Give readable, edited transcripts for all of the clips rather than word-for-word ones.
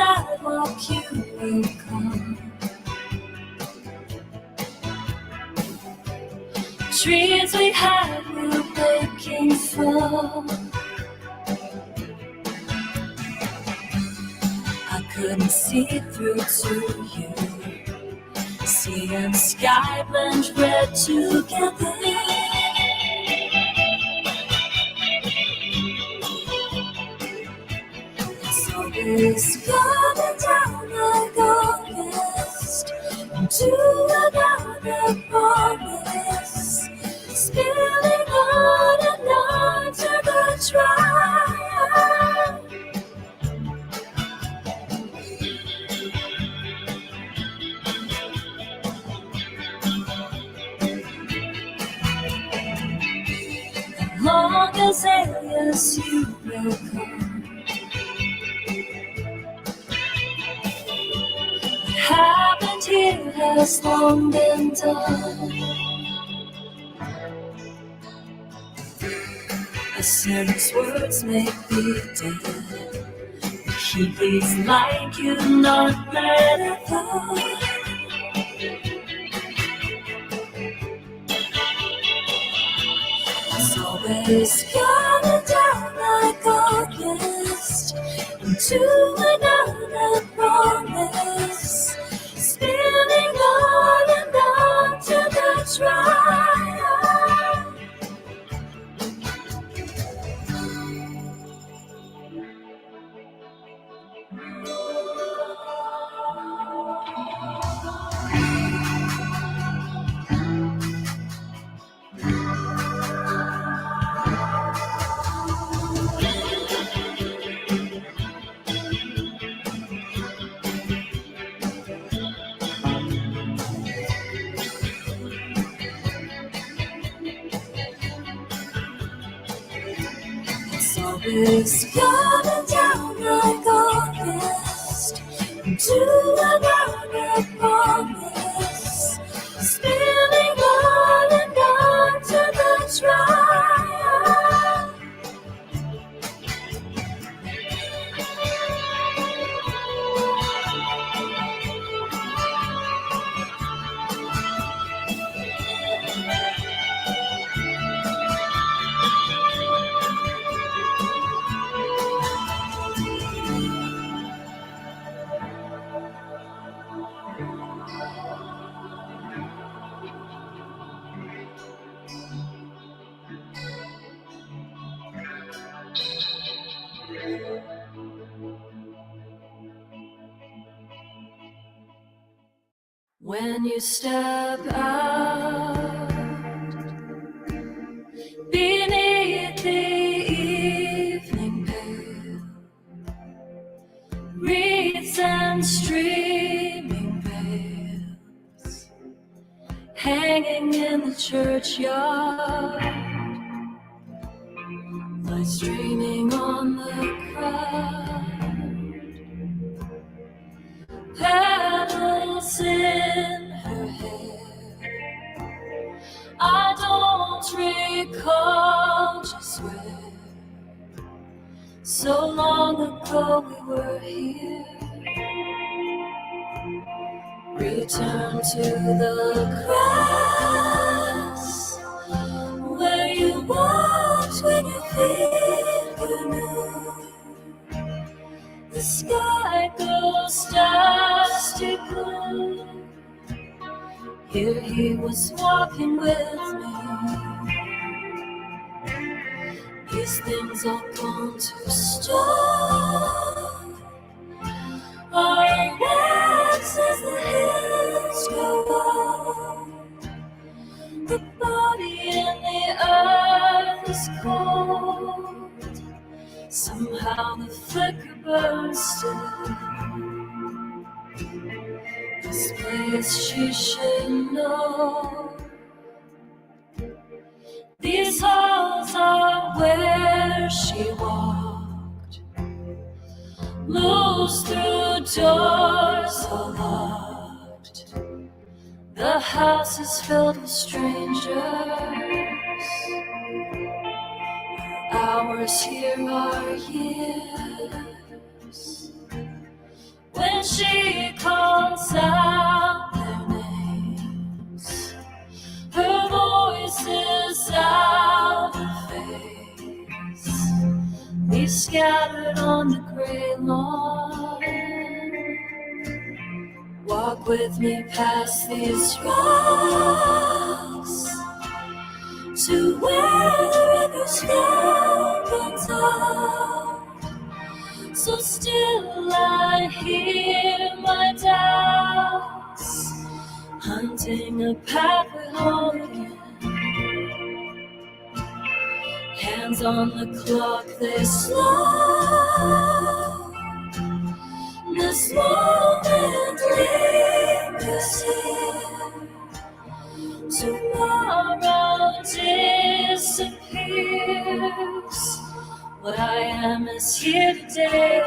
sidewalk you will come. Dreams we had were making fun. I couldn't see through to you. Sea and sky blend red together. So it's coming down like August into another promise, spilling on and on to the trial. Long as alias you will come. What happened here has long been done. A sinner's words may be dead. Keep these like you, not let it go. It's always coming down like August into another promise, spilling on and on to the trial. It's coming down like August into another promise, spilling on and on to the trial. When you step out beneath the evening pale, reeds and streaming veils hanging in the churchyard, lights streaming on the crowd, petals in her hair. I don't recall just where. So long ago we were here. Return to the grass where you walked when your feet were new. The sky goes dusty blue. Here he was walking with me. These things are gone to stone. Our wax as the hills go on. The body in the earth is cold. Somehow the flicker burns still. This place she should know. These halls are where she walked, moves through doors unlocked. The house is filled with strangers. Hours here are years. she calls out their names, her voice is out of face. We scattered on the gray lawn. Walk with me past these rocks to where the river's now comes out. So still I hear my doubts, hunting a pathway home again. Hands on the clock, they slow. This moment lingers here. Tomorrow disappears. What I am is here today.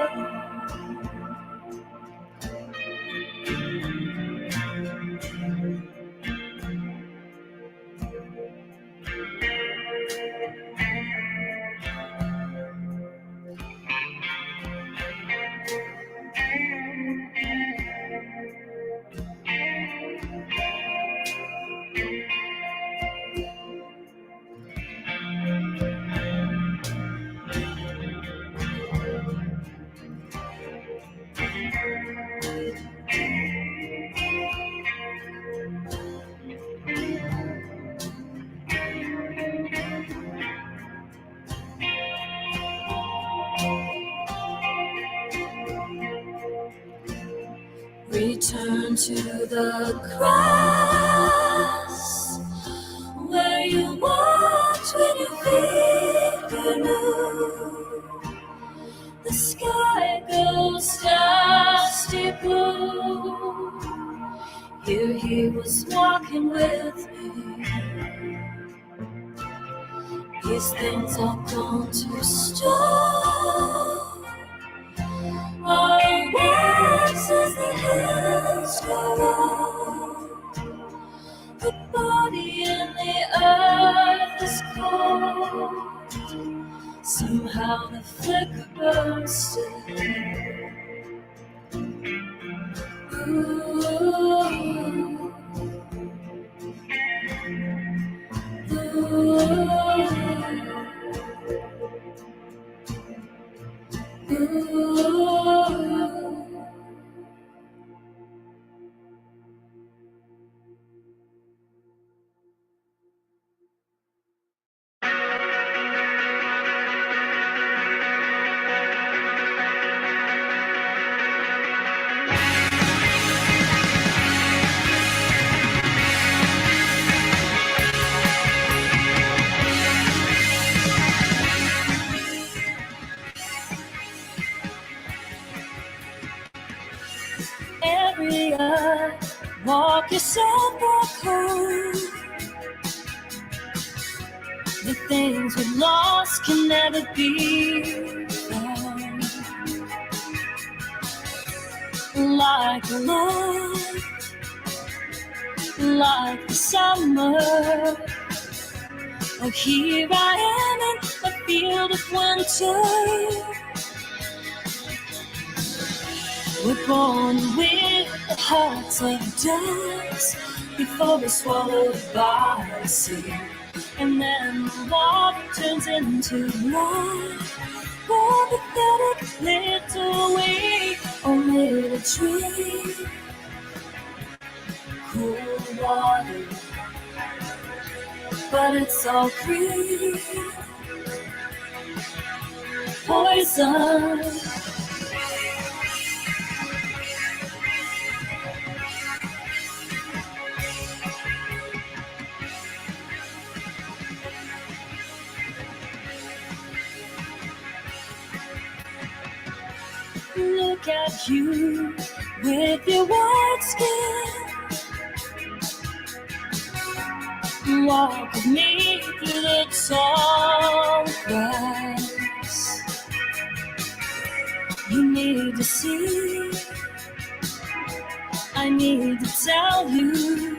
Return to the cross where you walked when your feet were new. The sky goes dusty blue. Here he was walking with me. These things are gone to stone. Our works as the hills go on. The body in the earth is cold. Somehow the flicker burns still. Area, walk yourself back home. The things we lost can never be found. Like love, like the summer. Oh, here I am in a field of winter. We're born with the hearts of doves before we're swallowed by the sea. And then the water turns into love. One pathetic little weed or little tree. Cool water, but it's all green. Poison. Look at you with your white skin. Walk with me through the tall grass. You need to see, I need to tell you.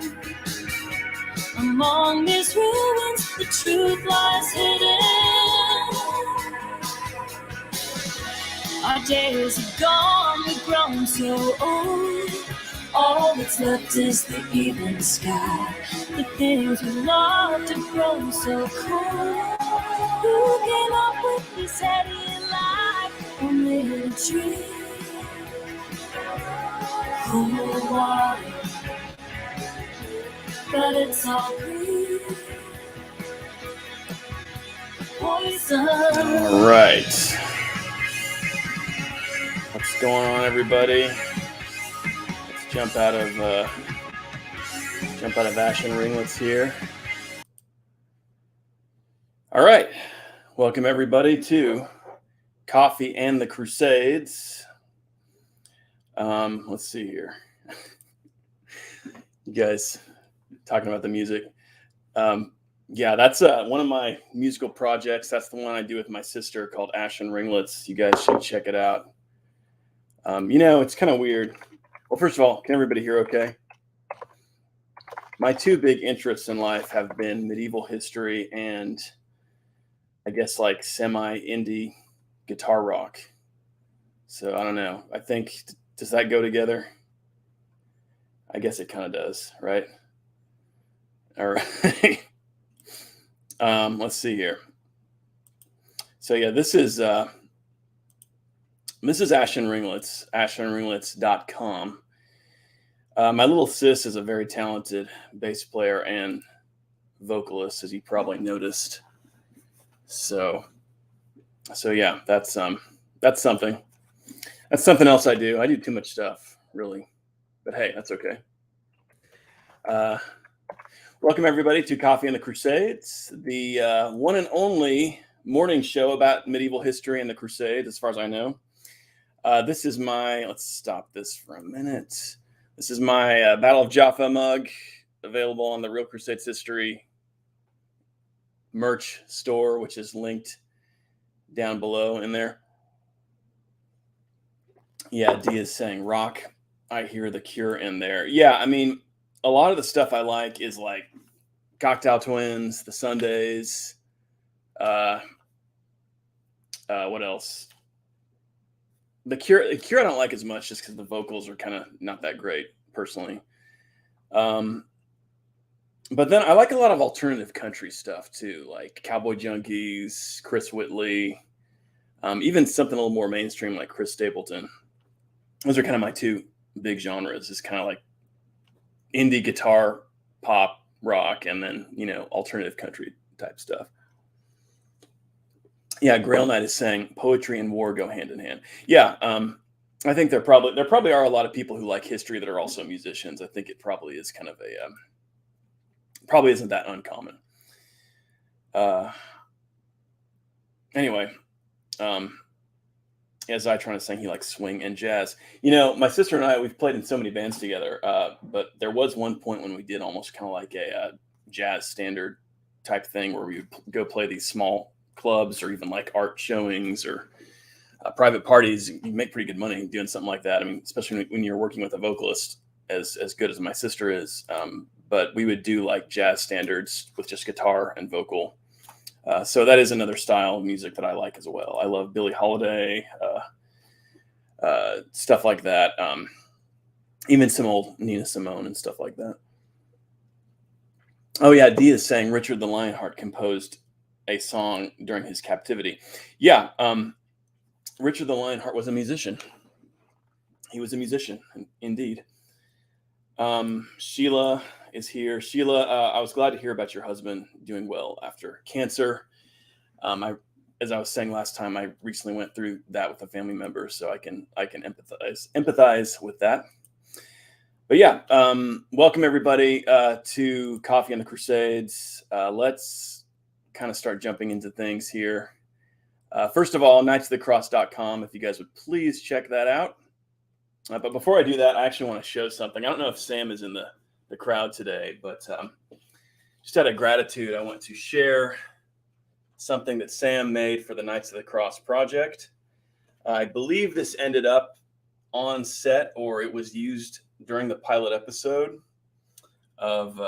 Among these ruins, the truth lies hidden. Our days are gone, we've grown so old. All that's left is the evening sky. The things we loved have grown so cold. Who came up with this alien life? Only a dream. Cold water, but it's all green. Poison. All right. What's going on, everybody? Let's jump out of Ashen Ringlets here. All right. Welcome, everybody, to Coffee and the Crusades. Let's see here. You guys talking about the music. Yeah, that's one of my musical projects. That's the one I do with my sister called Ashen Ringlets. You guys should check it out. It's kind of weird. Well, first of all, can everybody hear okay? My two big interests in life have been medieval history and I guess like semi-indie guitar rock. So I don't know. I think, does that go together? I guess it kind of does, right? All right. Let's see here. So yeah, this is Ashen Ringlets, ashenringlets.com. My little sis is a very talented bass player and vocalist, as you probably noticed. So yeah, that's something. That's something else I do. I do too much stuff, really. But hey, that's okay. Welcome, everybody, to Coffee and the Crusades, the one and only morning show about medieval history and the Crusades, as far as I know. This is my, let's stop this for a minute. This is my Battle of Jaffa mug, available on the Real Crusades History merch store, which is linked down below in there. Yeah, D is saying rock. I hear the Cure in there. Yeah, I mean, a lot of the stuff I like is like Cocktail Twins, the Sundays. What else? The Cure I don't like as much just because the vocals are kind of not that great personally. But then I like a lot of alternative country stuff too, like Cowboy Junkies, Chris Whitley, even something a little more mainstream like Chris Stapleton. Those are kind of my two big genres. It's kind of like indie guitar, pop, rock, and then, alternative country type stuff. Yeah, Grail Knight is saying poetry and war go hand in hand. Yeah, I think there probably are a lot of people who like history that are also musicians. I think it probably is kind of probably isn't that uncommon. Anyway, as I trying to sing, he likes swing and jazz. My sister and I, we've played in so many bands together, but there was one point when we did almost kind of like a jazz standard type thing where we would go play these small clubs or even like art showings or private parties. You make pretty good money doing something like that. I mean, especially when you're working with a vocalist as good as my sister is. But we would do like jazz standards with just guitar and vocal. So that is another style of music that I like as well. I love Billie Holiday, stuff like that. Even some old Nina Simone and stuff like that. Oh yeah, D is saying Richard the Lionheart composed a song during his captivity. Yeah, Richard the Lionheart was a musician. He was a musician, indeed. Sheila is here. Sheila, I was glad to hear about your husband doing well after cancer. As I was saying last time, I recently went through that with a family member, so I can empathize with that. But yeah, welcome everybody to Coffee and the Crusades. Let's kind of start jumping into things here. First of all, knightsofthecross.com, if you guys would please check that out. But before I do that, I actually want to show something. I don't know if Sam is in the crowd today, but just out of gratitude, I want to share something that Sam made for the Knights of the Cross project. I believe this ended up on set, or it was used during the pilot episode of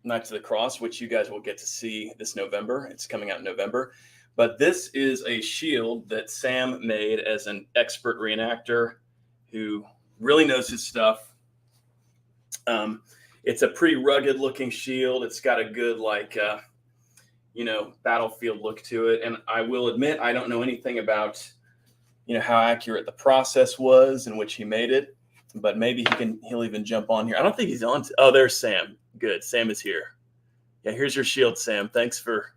Knights of the Cross, which you guys will get to see this November. It's coming out in November. But this is a shield that Sam made as an expert reenactor who really knows his stuff. It's a pretty rugged looking shield. It's got a good battlefield look to it. And I will admit, I don't know anything about, how accurate the process was in which he made it, but maybe he'll even jump on here. I don't think he's on. Oh, there's Sam. Good. Sam is here. Yeah. Here's your shield, Sam. Thanks for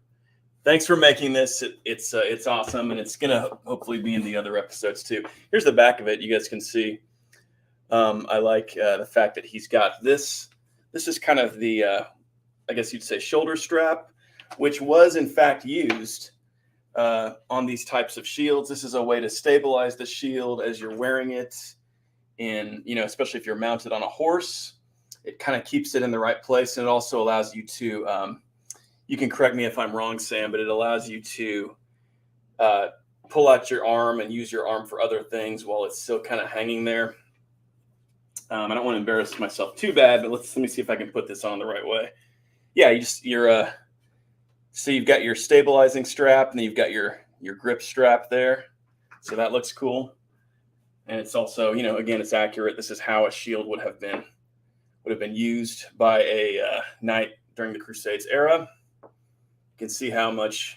making this. It's awesome. And it's going to hopefully be in the other episodes too. Here's the back of it. You guys can see. I like the fact that he's got this. This is kind of the, I guess you'd say, shoulder strap, which was in fact used on these types of shields. This is a way to stabilize the shield as you're wearing it, and especially if you're mounted on a horse, it kind of keeps it in the right place, and it also allows you to. You can correct me if I'm wrong, Sam, but it allows you to pull out your arm and use your arm for other things while it's still kind of hanging there. I don't want to embarrass myself too bad, but let me see if I can put this on the right way. Yeah, so you've got your stabilizing strap, and then you've got your grip strap there. So that looks cool. And it's also, again, it's accurate. This is how a shield would have been used by a knight during the Crusades era. You can see how much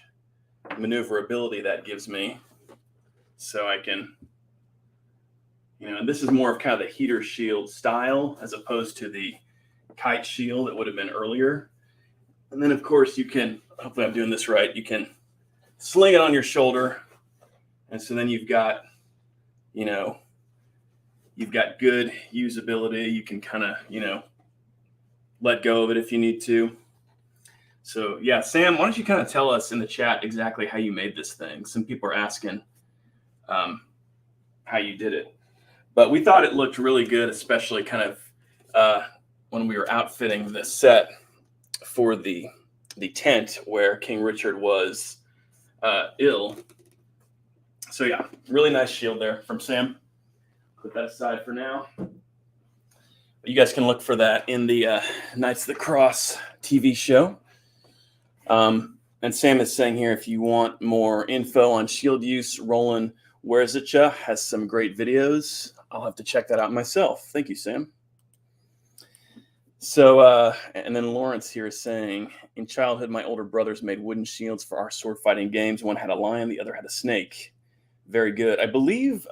maneuverability that gives me. So I can, and this is more of kind of the heater shield style as opposed to the kite shield that would have been earlier. And then, of course, you can, hopefully I'm doing this right, you can sling it on your shoulder. And so then you've got, you've got good usability. You can kind of, let go of it if you need to. So, yeah, Sam, why don't you kind of tell us in the chat exactly how you made this thing? Some people are asking how you did it. But we thought it looked really good, especially kind of when we were outfitting the set for the tent where King Richard was ill. So yeah, really nice shield there from Sam. Put that aside for now. You guys can look for that in the Knights of the Cross TV show. And Sam is saying here, if you want more info on shield use, Roland Werzicha has some great videos. I'll have to check that out myself. Thank you, Sam. So, and then Lawrence here is saying, in childhood, my older brothers made wooden shields for our sword fighting games. One had a lion, the other had a snake. Very good. I believe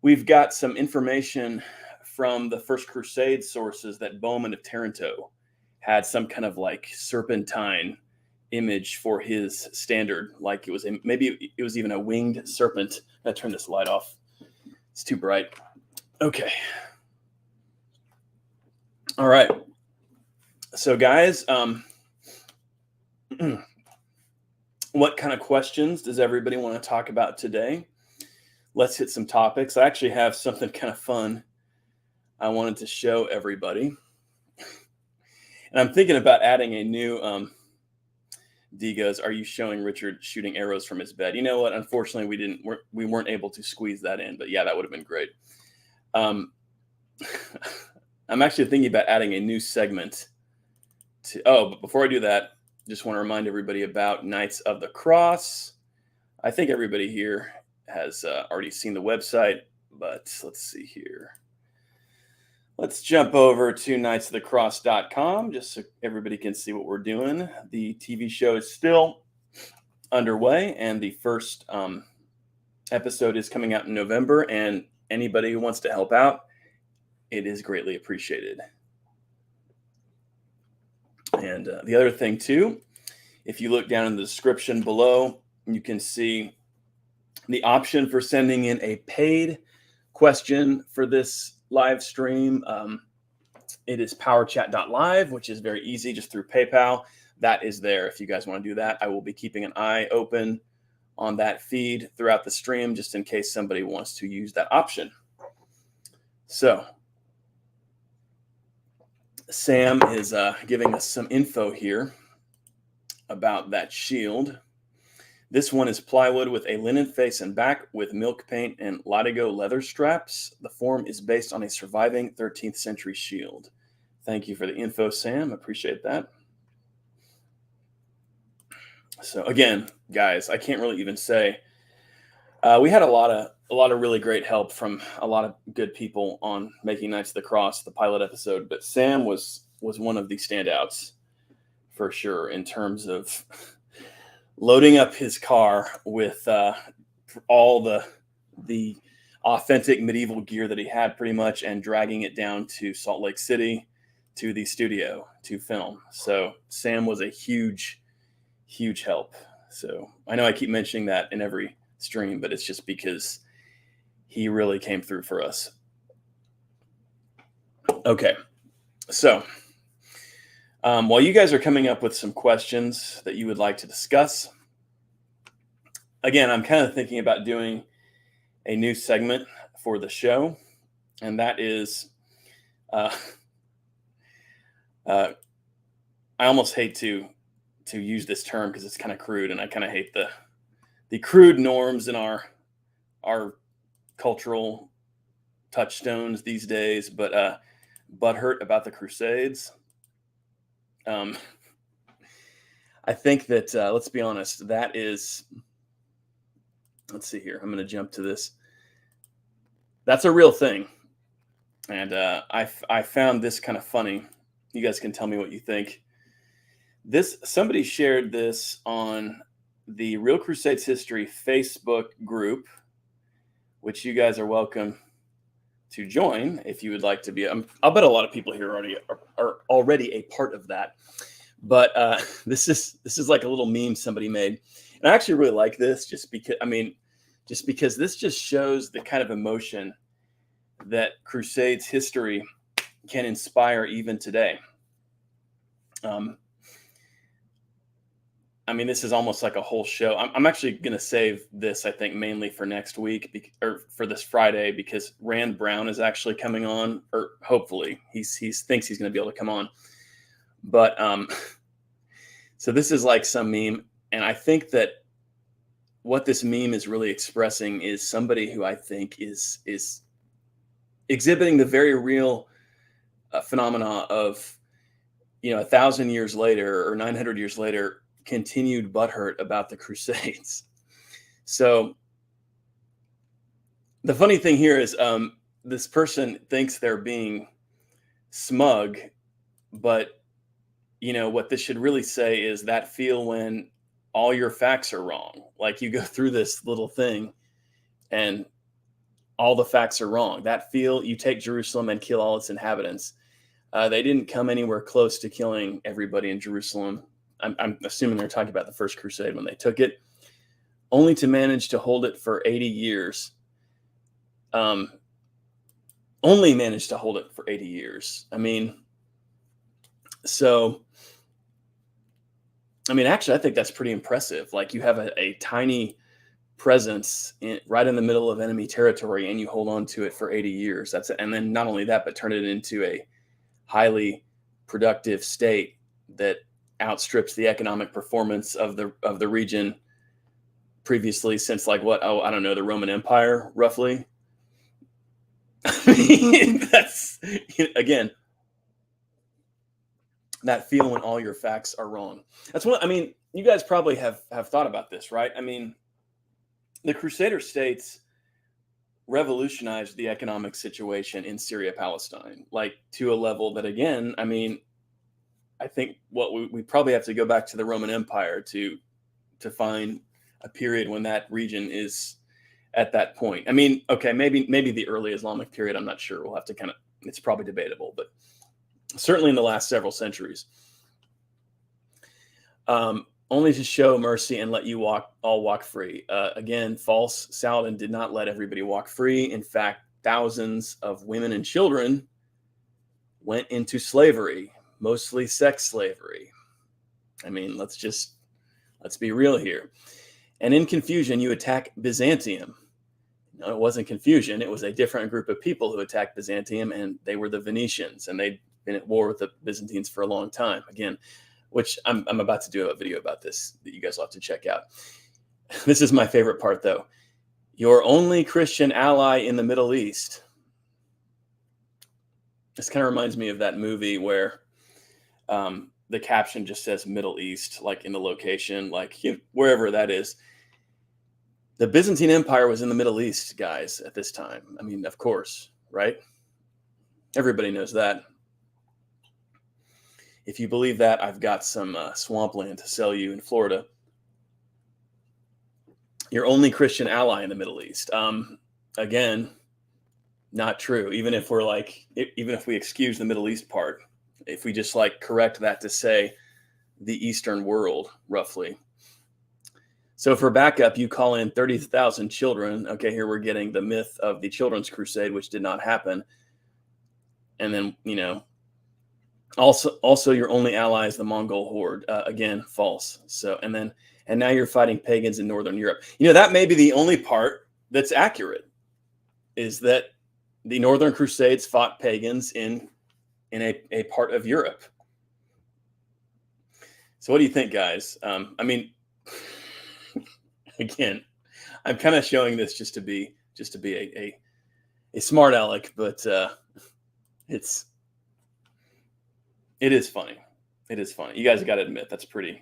we've got some information from the First Crusade sources that Bowman of Taranto had some kind of like serpentine image for his standard. Like maybe it was even a winged serpent. I turn this light off. It's too bright. Okay. All right. So guys, what kind of questions does everybody want to talk about today? Let's hit some topics. I actually have something kind of fun I wanted to show everybody. And I'm thinking about adding a new, D goes, are you showing Richard shooting arrows from his bed? You know what? Unfortunately, we weren't able to squeeze that in, but yeah, that would have been great. I'm actually thinking about adding a new segment but before I do that, just want to remind everybody about Knights of the Cross. I think everybody here has already seen the website, but let's see here. Let's jump over to knightsofthecross.com just so everybody can see what we're doing. The TV show is still underway, and the first episode is coming out in November, and anybody who wants to help out, it is greatly appreciated. And the other thing, too, if you look down in the description below, you can see the option for sending in a paid question for this live stream. It is powerchat.live, which is very easy, just through PayPal. That is there if you guys want to do that. I will be keeping an eye open on that feed throughout the stream, just in case somebody wants to use that option. So Sam is giving us some info here about that shield. This one is plywood with a linen face and back with milk paint and latigo leather straps. The form is based on a surviving 13th century shield. Thank you for the info, Sam. Appreciate that. So again, guys, I can't really even say we had a lot of really great help from a lot of good people on making Knights of the Cross, the pilot episode. But Sam was one of the standouts for sure in terms of loading up his car with all the authentic medieval gear that he had, pretty much, and dragging it down to Salt Lake City to the studio to film. So Sam was a huge help. So I know I keep mentioning that in every stream, but it's just because he really came through for us. Okay, so while you guys are coming up with some questions that you would like to discuss, again, I'm kind of thinking about doing a new segment for the show, and that is, I almost hate to use this term because it's kind of crude, and I kind of hate the crude norms in our cultural touchstones these days, but butthurt about the Crusades. I think that let's be honest, that is. Let's see here. I'm going to jump to this. That's a real thing, and I found this kind of funny. You guys can tell me what you think. Somebody shared this on the Real Crusades History Facebook group, which you guys are welcome to join if you would like to be. I'll bet a lot of people here are already a part of that. But this is like a little meme somebody made, and I actually really like this just because this just shows the kind of emotion that Crusades history can inspire even today. This is almost like a whole show. I'm actually going to save this, I think, mainly for next week or for this Friday, because Rand Brown is actually coming on, or hopefully he thinks he's going to be able to come on. But so this is like some meme, and I think that what this meme is really expressing is somebody who I think is exhibiting the very real phenomena of, 1,000 years later or 900 years later, continued butthurt about the Crusades. So the funny thing here is this person thinks they're being smug, but what this should really say is that feel when all your facts are wrong. Like, you go through this little thing and all the facts are wrong. That feel, you take Jerusalem and kill all its inhabitants. They didn't come anywhere close to killing everybody in Jerusalem. I'm assuming they're talking about the First Crusade when they took it, only to manage to hold it for 80 years. Only managed to hold it for 80 years. Actually, I think that's pretty impressive. Like, you have a tiny presence right in the middle of enemy territory, and you hold on to it for 80 years. And then not only that, but turn it into a highly productive state that outstrips the economic performance of the region previously, since I don't know, the Roman Empire, roughly. That's, again, that feel when all your facts are wrong. That's what you guys probably have thought about this, right? The Crusader states revolutionized the economic situation in Syria, Palestine, like to a level that, again, I think what we probably have to go back to the Roman Empire to find a period when that region is at that point. Okay, maybe the early Islamic period. I'm not sure. We'll have to it's probably debatable, but certainly in the last several centuries. Only to show mercy and let you all walk free. Again, false. Saladin did not let everybody walk free. In fact, thousands of women and children went into slavery, mostly sex slavery. Let's be real here. And in confusion, you attack Byzantium. No, it wasn't confusion. It was a different group of people who attacked Byzantium, and they were the Venetians, and they'd been at war with the Byzantines for a long time. Again, which I'm about to do a video about this that you guys will have to check out. This is my favorite part, though. Your only Christian ally in the Middle East. This kind of reminds me of that movie where the caption just says Middle East, like in the location, like wherever that is. The Byzantine Empire was in the Middle East, guys, at this time. I mean, of course, right? Everybody knows that. If you believe that, I've got some swampland to sell you in Florida. Your only Christian ally in the Middle East. Again, not true. Even if we excuse the Middle East part, if we just like correct that to say the Eastern world, roughly. So for backup, you call in 30,000 children. Okay, here we're getting the myth of the Children's Crusade, which did not happen. And then, also your only ally is the Mongol horde. Again, false. So, and now you're fighting pagans in Northern Europe. That may be the only part that's accurate, is that the Northern Crusades fought pagans in a part of Europe. So what do you think, guys? I mean, again, I'm kind of showing this just to be a smart aleck, but it is funny. It is funny. You guys got to admit that's pretty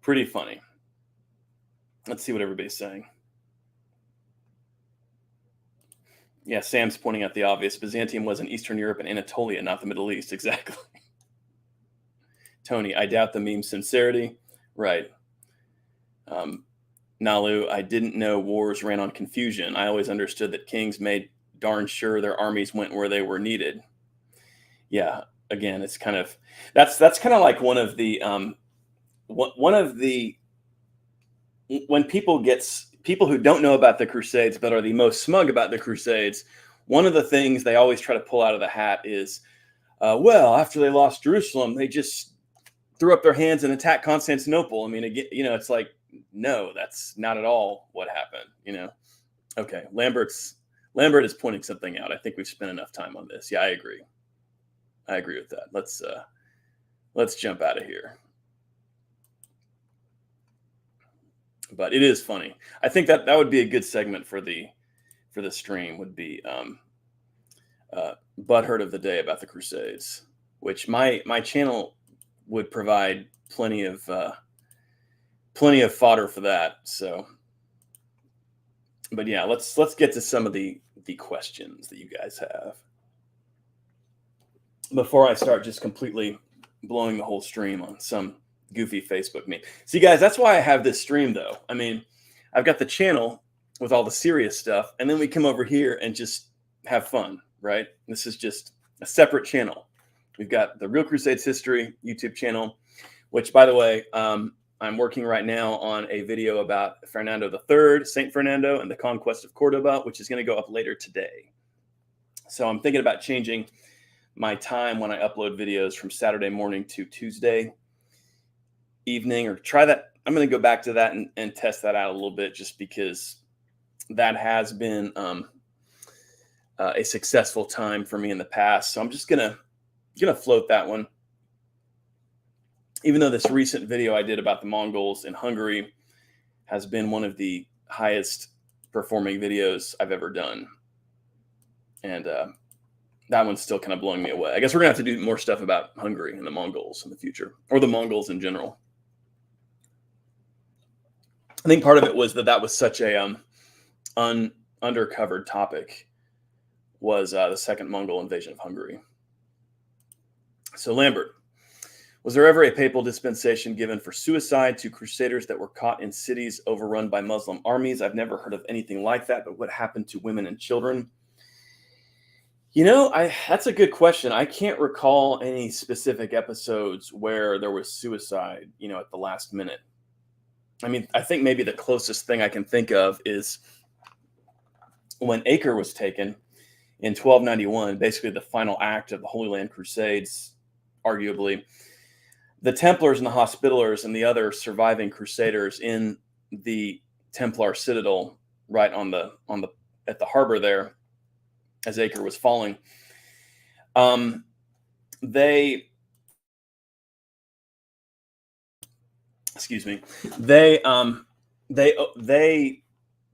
funny. Let's see what everybody's saying. Yeah, Sam's pointing out the obvious. Byzantium was in Eastern Europe and Anatolia, not the Middle East. Exactly. Tony, I doubt the meme's sincerity. Right. Nalu, I didn't know wars ran on confusion. I always understood that kings made darn sure their armies went where they were needed. Yeah, again, it's kind of that's kind of like one of the when people who don't know about the Crusades but are the most smug about the Crusades, one of the things they always try to pull out of the hat is, well, after they lost Jerusalem, they just threw up their hands and attacked Constantinople. I mean, again, it's like, no, that's not at all what happened. Okay, Lambert is pointing something out. I think we've spent enough time on this. Yeah, I agree with that. Let's jump out of here. But it is funny. I think that would be a good segment for the stream, would be butthurt of the day about the Crusades, which my channel would provide plenty of fodder for that. So, but yeah, let's get to some of the questions that you guys have before I start just completely blowing the whole stream on some goofy Facebook meme. See, guys, that's why I have this stream, though. I mean, I've got the channel with all the serious stuff, and then we come over here and just have fun, right? This is just a separate channel. We've got the Real Crusades History YouTube channel, which, by the way, I'm working right now on a video about Fernando III, Saint Fernando, and the conquest of Cordoba, which is going to go up later today. So I'm thinking about changing my time when I upload videos from Saturday morning to Tuesday evening, or try that. I'm going to go back to that and test that out a little bit, just because that has been a successful time for me in the past. So I'm just gonna float that one, even though this recent video I did about the Mongols in Hungary has been one of the highest performing videos I've ever done, and that one's still kind of blowing me away. I guess we're gonna have to do more stuff about Hungary and the Mongols in the future, or the Mongols in general. I think part of it was that was such a undercovered topic, was the second Mongol invasion of Hungary. So Lambert, was there ever a papal dispensation given for suicide to crusaders that were caught in cities overrun by Muslim armies? I've never heard of anything like that, but what happened to women and children? That's a good question. I can't recall any specific episodes where there was suicide, at the last minute. I mean, I think maybe the closest thing I can think of is when Acre was taken in 1291, basically the final act of the Holy Land Crusades, arguably. The Templars and the Hospitallers and the other surviving crusaders in the Templar citadel, right at the harbor there, as Acre was falling, they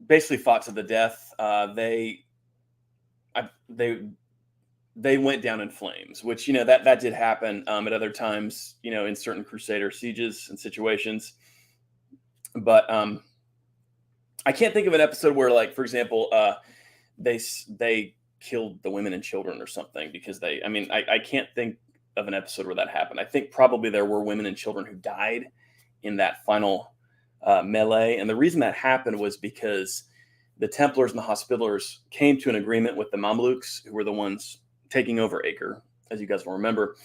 basically fought to the death. They they went down in flames, which, that did happen at other times, in certain Crusader sieges and situations. But I can't think of an episode where, like, for example, they killed the women and children or something, because I can't think of an episode where that happened. I think probably there were women and children who died in that final melee. And the reason that happened was because the Templars and the Hospitallers came to an agreement with the Mamluks, who were the ones taking over Acre, as you guys will remember.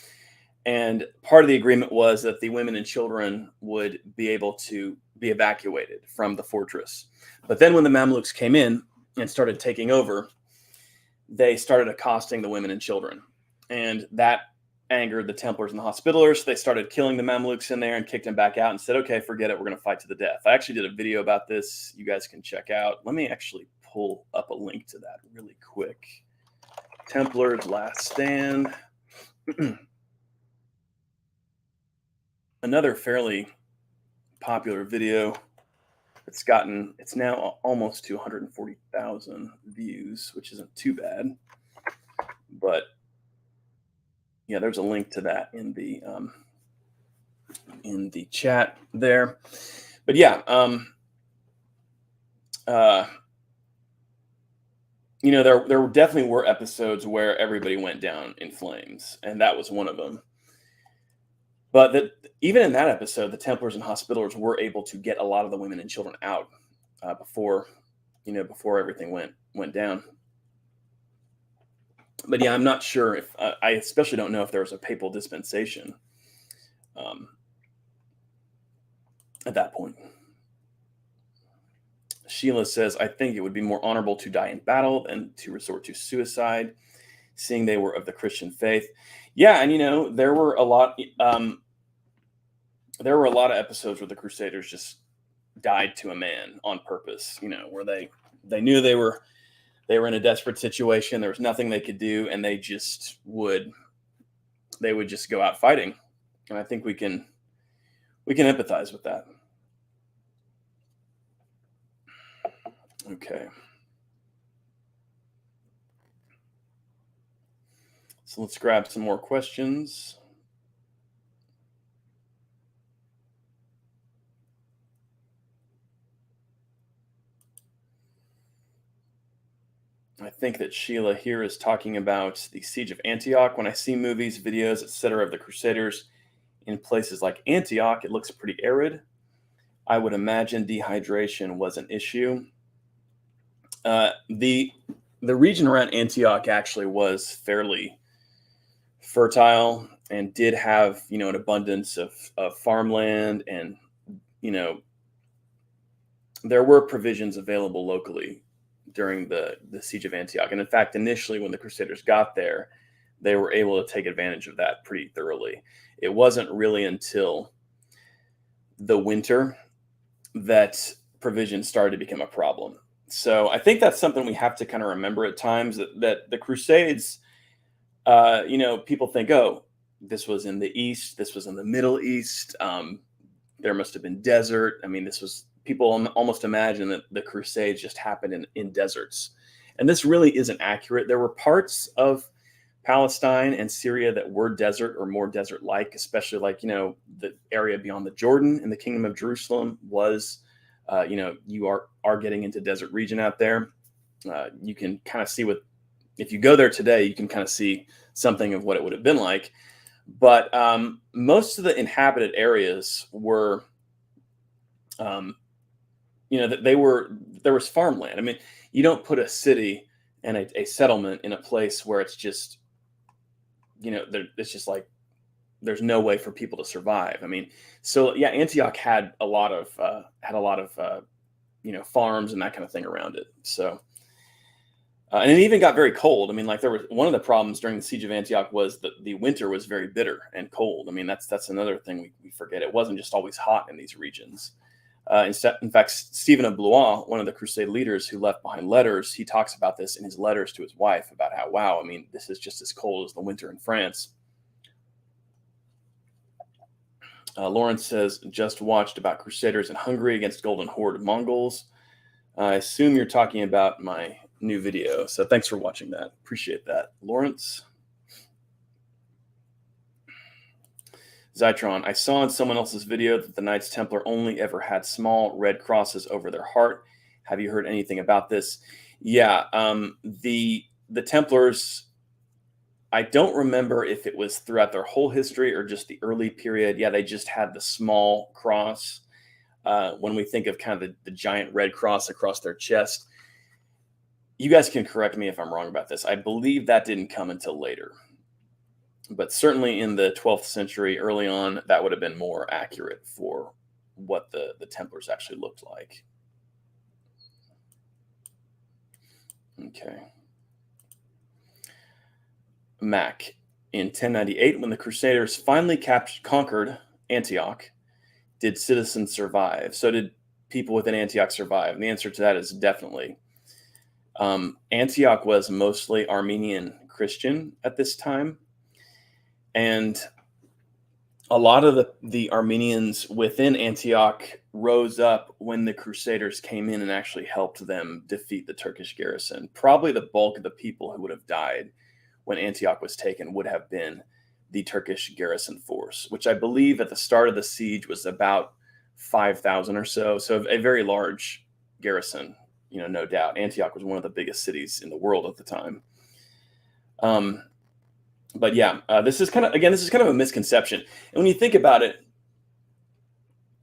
And part of the agreement was that the women and children would be able to be evacuated from the fortress. But then when the Mamluks came in and started taking over, they started accosting the women and children. And that angered the Templars and the Hospitallers. They started killing the Mamluks in there and kicked them back out and said, okay, forget it. We're going to fight to the death. I actually did a video about this. You guys can check out. Let me actually pull up a link to that really quick. Templars Last Stand. Another fairly popular video. It's now almost 240,000 views, which isn't too bad. But yeah, there's a link to that in the chat there. But yeah, there definitely were episodes where everybody went down in flames, and that was one of them. But even in that episode, the Templars and Hospitallers were able to get a lot of the women and children out before everything went down. But yeah, I'm not sure if I especially don't know if there was a papal dispensation at that point. Sheila says, I think it would be more honorable to die in battle than to resort to suicide, seeing they were of the Christian faith. Yeah, and there were a lot of episodes where the Crusaders just died to a man on purpose, where they knew they were in a desperate situation. There was nothing they could do, and they would just go out fighting. And I think we can empathize with that. Okay. So let's grab some more questions. I think that Sheila here is talking about the Siege of Antioch. When I see movies, videos, etc. of the Crusaders in places like Antioch, it looks pretty arid. I would imagine dehydration was an issue. The region around Antioch actually was fairly fertile and did have, an abundance of farmland, and, there were provisions available locally during the Siege of Antioch. And in fact, initially when the Crusaders got there, they were able to take advantage of that pretty thoroughly. It wasn't really until the winter that provisions started to become a problem. So I think that's something we have to kind of remember at times, that the Crusades, people think, oh, this was in the East, this was in the Middle East. There must have been desert. I mean, people almost imagine that the Crusades just happened in deserts. And this really isn't accurate. There were parts of Palestine and Syria that were desert or more desert-like, especially the area beyond the Jordan in the Kingdom of Jerusalem was, you are getting into desert region out there. You can kind of see if you go there today, you can kind of see something of what it would have been like. But most of the inhabited areas were, there was farmland. I mean, you don't put a city and a settlement in a place where it's just, it's just like there's no way for people to survive. I mean, so yeah, Antioch had a lot of farms and that kind of thing around it. So, and it even got very cold. I mean, there was one of the problems during the Siege of Antioch was that the winter was very bitter and cold. I mean, that's another thing we forget. It wasn't just always hot in these regions. In fact, Stephen of Blois, one of the Crusade leaders who left behind letters, he talks about this in his letters to his wife about how, wow, I mean, this is just as cold as the winter in France. Lawrence says, just watched about Crusaders in Hungary against Golden Horde Mongols. I assume you're talking about my new video. So thanks for watching that. Appreciate that, Lawrence. Zytron, I saw in someone else's video that the Knights Templar only ever had small red crosses over their heart. Have you heard anything about this? Yeah, the Templars, I don't remember if it was throughout their whole history or just the early period. Yeah, they just had the small cross. When we think of kind of the giant red cross across their chest, you guys can correct me if I'm wrong about this. I believe that didn't come until later. But certainly in the 12th century, early on, that would have been more accurate for what the Templars actually looked like. Okay. Mac, in 1098, when the Crusaders finally conquered Antioch, did citizens survive? So did people within Antioch survive? And the answer to that is definitely. Antioch was mostly Armenian Christian at this time. And a lot of the Armenians within Antioch rose up when the Crusaders came in and actually helped them defeat the Turkish garrison. Probably the bulk of the people who would have died when Antioch was taken would have been the Turkish garrison force, which I believe at the start of the siege was about 5,000 or so. So a very large garrison, no doubt. Antioch was one of the biggest cities in the world at the time. But yeah, this is kind of a misconception. And when you think about it,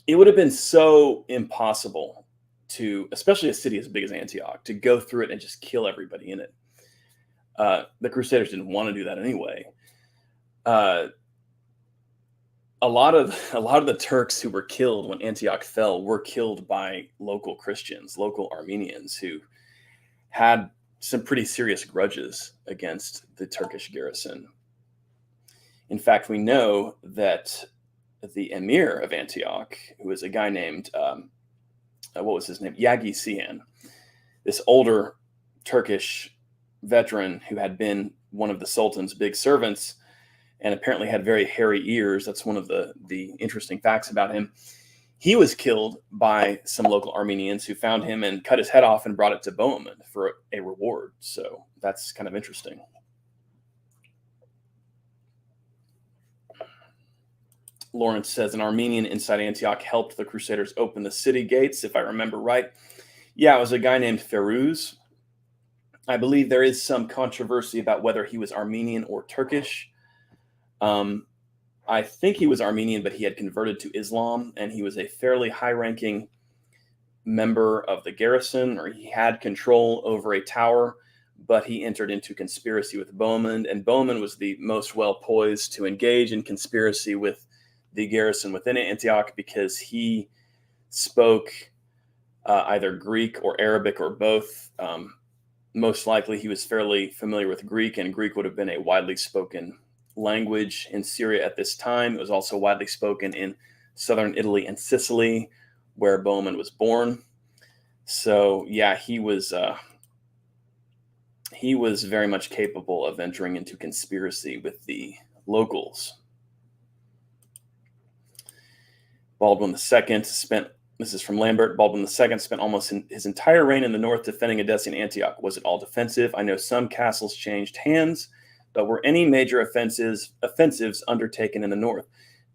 it would have been so impossible to, especially a city as big as Antioch, to go through it and just kill everybody in it. The Crusaders didn't want to do that anyway. A lot of the Turks who were killed when Antioch fell were killed by local Christians, local Armenians who had some pretty serious grudges against the Turkish garrison. In fact, we know that the emir of Antioch, who was a guy named, what was his name? Yagi Sihan, this older Turkish veteran who had been one of the Sultan's big servants and apparently had very hairy ears. That's one of the interesting facts about him. He was killed by some local Armenians who found him and cut his head off and brought it to Bohemond for a reward. So that's kind of interesting. Lawrence says an Armenian inside Antioch helped the Crusaders open the city gates, if I remember right. Yeah, it was a guy named Feruz. I believe there is some controversy about whether he was Armenian or Turkish. I think he was Armenian, but he had converted to Islam, and he was a fairly high-ranking member of the garrison, or he had control over a tower, but he entered into conspiracy with Bohemond, and Bohemond was the most well-poised to engage in conspiracy with the garrison within Antioch because he spoke either Greek or Arabic or both. Most likely he was fairly familiar with Greek, and Greek would have been a widely spoken language in Syria at this time. It was also widely spoken in southern Italy and Sicily, where Bohemond was born. So yeah, he was very much capable of entering into conspiracy with the locals. Baldwin II spent, this is from Lambert, Baldwin II spent almost his entire reign in the north defending Edessa and Antioch. Was it all defensive? I know some castles changed hands, but were any major offensives undertaken in the north?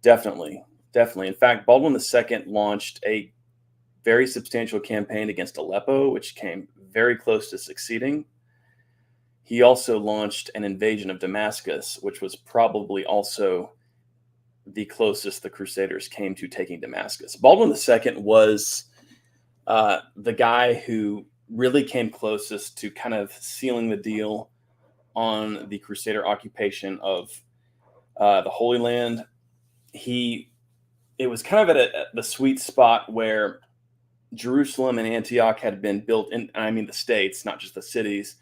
Definitely. In fact, Baldwin II launched a very substantial campaign against Aleppo, which came very close to succeeding. He also launched an invasion of Damascus, which was probably also the closest the Crusaders came to taking Damascus. Baldwin II was the guy who really came closest to kind of sealing the deal on the Crusader occupation of the Holy Land. It was kind of at the sweet spot where Jerusalem and Antioch had been built in, I mean the states, not just the cities,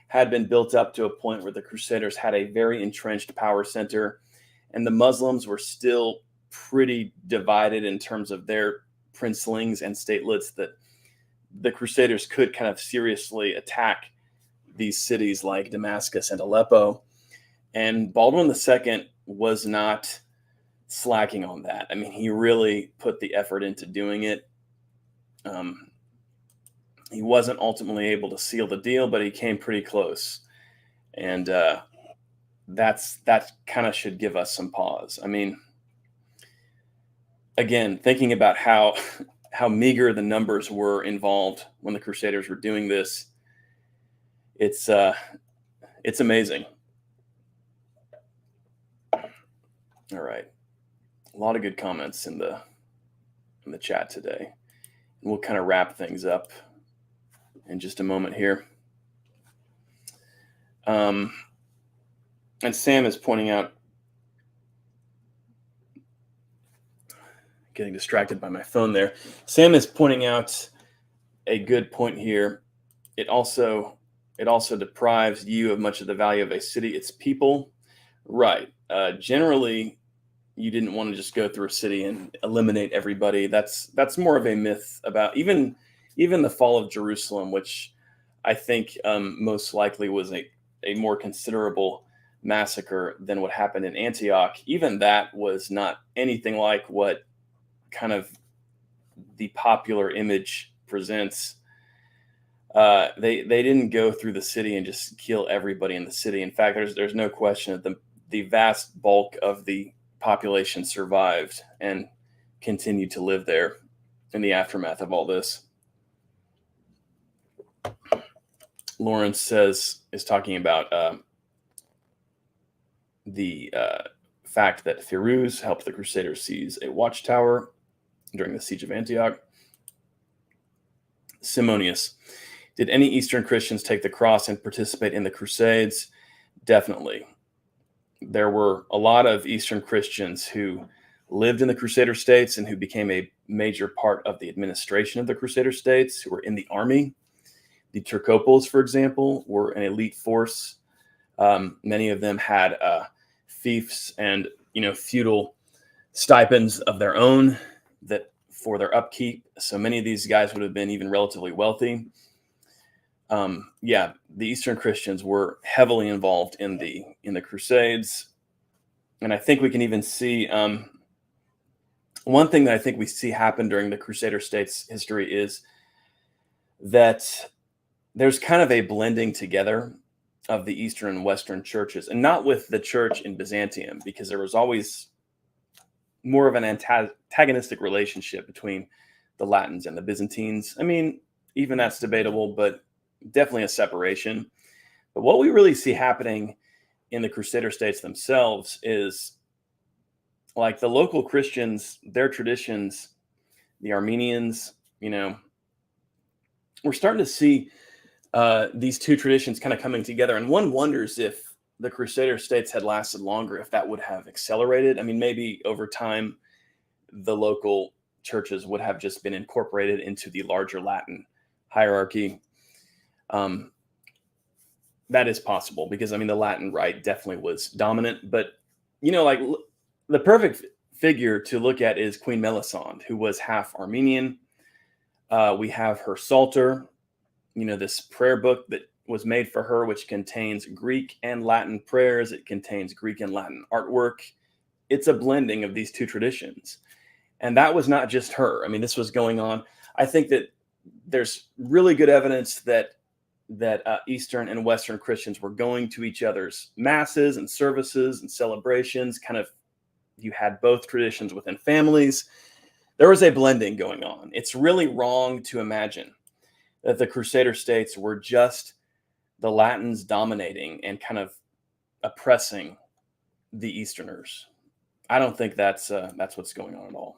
had been built up to a point where the Crusaders had a very entrenched power center, and the Muslims were still pretty divided in terms of their princelings and statelets, that the Crusaders could kind of seriously attack these cities like Damascus and Aleppo. And Baldwin II was not slacking on that. I mean, he really put the effort into doing it. He wasn't ultimately able to seal the deal, but he came pretty close. And that kind of should give us some pause. I mean, again, thinking about how meager the numbers were involved when the Crusaders were doing this, it's amazing. All right, a lot of good comments in the chat today, and we'll kind of wrap things up in just a moment here. And Sam is pointing out, getting distracted by my phone there. Sam is pointing out a good point here. It also deprives you of much of the value of a city, its people. Right. Generally, you didn't want to just go through a city and eliminate everybody. That's more of a myth about even the fall of Jerusalem, which I think most likely was a more considerable massacre than what happened in Antioch. Even that was not anything like what kind of the popular image presents. They didn't go through the city and just kill everybody in the city. In fact, there's no question that the vast bulk of the population survived and continued to live there in the aftermath of all this. Lawrence is talking about the fact that Firuz helped the Crusaders seize a watchtower during the siege of Antioch. Simonius: did any Eastern Christians take the cross and participate in the Crusades? Definitely. There were a lot of Eastern Christians who lived in the Crusader states and who became a major part of the administration of the Crusader states, who were in the army. The Turcoples, for example, were an elite force. Many of them had fiefs and feudal stipends of their own that for their upkeep. So many of these guys would have been even relatively wealthy. The Eastern Christians were heavily involved in the Crusades, and I think we can even see one thing that I think we see happen during the Crusader states' history is that there's kind of a blending together of the Eastern and Western churches, and not with the church in Byzantium, because there was always more of an antagonistic relationship between the Latins and the Byzantines. I mean, even that's debatable, but definitely a separation. But what we really see happening in the Crusader states themselves is like the local Christians, their traditions, the Armenians, we're starting to see these two traditions kind of coming together. And one wonders if the Crusader states had lasted longer, if that would have accelerated. I mean, maybe over time, the local churches would have just been incorporated into the larger Latin hierarchy. That is possible because, I mean, the Latin rite definitely was dominant. But, like the perfect figure to look at is Queen Melisande, who was half Armenian. We have her Psalter, this prayer book that was made for her, which contains Greek and Latin prayers. It contains Greek and Latin artwork. It's a blending of these two traditions. And that was not just her. I mean, this was going on. I think that there's really good evidence that Eastern and Western Christians were going to each other's masses and services and celebrations. Kind of, you had both traditions within families. There was a blending going on. It's really wrong to imagine that the Crusader states were just the Latins dominating and kind of oppressing the Easterners. I don't think that's what's going on at all.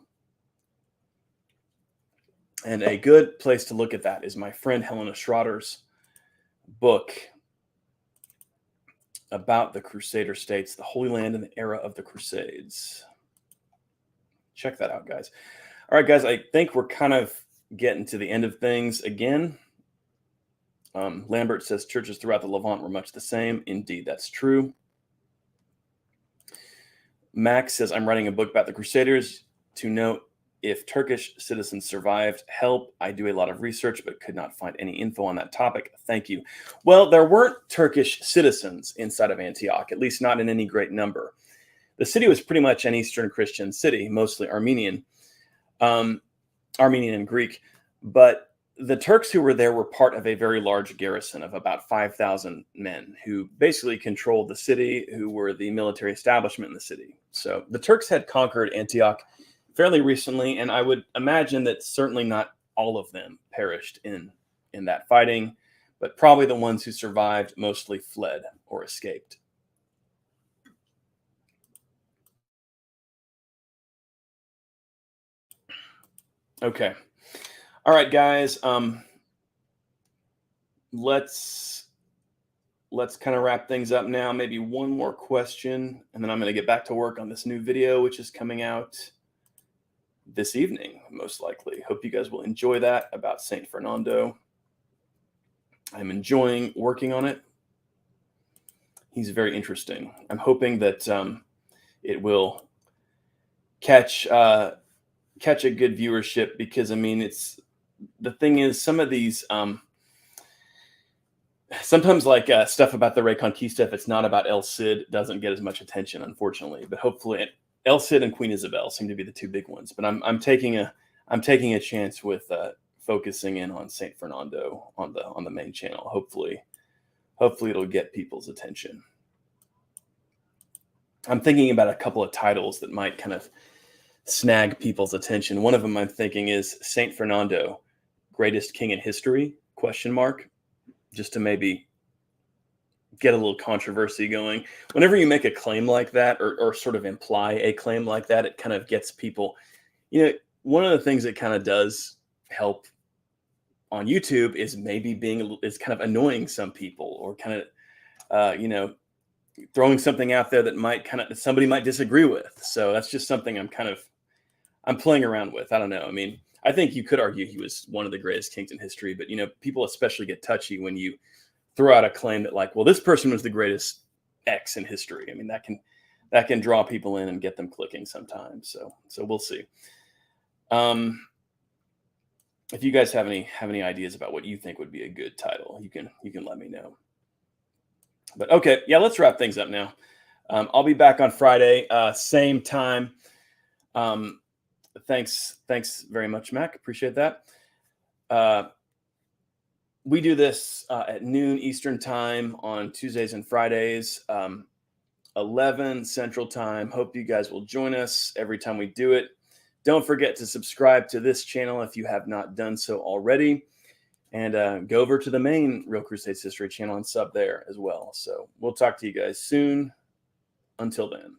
And a good place to look at that is my friend Helena Schroeder's book about the Crusader states, the Holy Land in the Era of the Crusades. Check that out, guys. All right, guys, I think we're kind of getting to the end of things again. Lambert says churches throughout the Levant were much the same. Indeed, that's true. Max says, I'm writing a book about the Crusaders to note if Turkish citizens survived. Help. I do a lot of research, but could not find any info on that topic. Thank you. Well, there weren't Turkish citizens inside of Antioch, at least not in any great number. The city was pretty much an Eastern Christian city, mostly Armenian and Greek. But the Turks who were there were part of a very large garrison of about 5,000 men who basically controlled the city, who were the military establishment in the city. So the Turks had conquered Antioch fairly recently, and I would imagine that certainly not all of them perished in that fighting, but probably the ones who survived mostly fled or escaped. Okay. All right, guys. Let's kind of wrap things up now. Maybe one more question, and then I'm going to get back to work on this new video, which is coming out this evening, most likely. Hope you guys will enjoy that about Saint Fernando. I'm enjoying working on it. He's very interesting. I'm hoping that it will catch a good viewership, because I mean, it's the thing is, some of these sometimes like stuff about the Reconquista, if it's not about El Cid, doesn't get as much attention, unfortunately. But hopefully, El Cid and Queen Isabel seem to be the two big ones. But I'm taking a chance with focusing in on Saint Fernando on the main channel. Hopefully it'll get people's attention. I'm thinking about a couple of titles that might kind of snag people's attention. One of them I'm thinking is Saint Fernando, Greatest King in History? ? Just to maybe get a little controversy going. Whenever you make a claim like that, or sort of imply a claim like that, it kind of gets people, one of the things that kind of does help on YouTube is maybe is kind of annoying some people, or kind of, throwing something out there that somebody might disagree with. So that's just something I'm playing around with. I don't know. I mean, I think you could argue he was one of the greatest kings in history, but people especially get touchy when you throw out a claim that, like, well, this person was the greatest X in history. I mean, that can draw people in and get them clicking sometimes. So we'll see. If you guys have any ideas about what you think would be a good title, you can let me know. But okay, yeah, let's wrap things up now. I'll be back on Friday, same time. Thanks very much, Mac. Appreciate that. We do this at noon Eastern time on Tuesdays and Fridays, 11 Central time. Hope you guys will join us every time we do it. Don't forget to subscribe to this channel if you have not done so already. And go over to the main Real Crusades History channel and sub there as well. So we'll talk to you guys soon. Until then.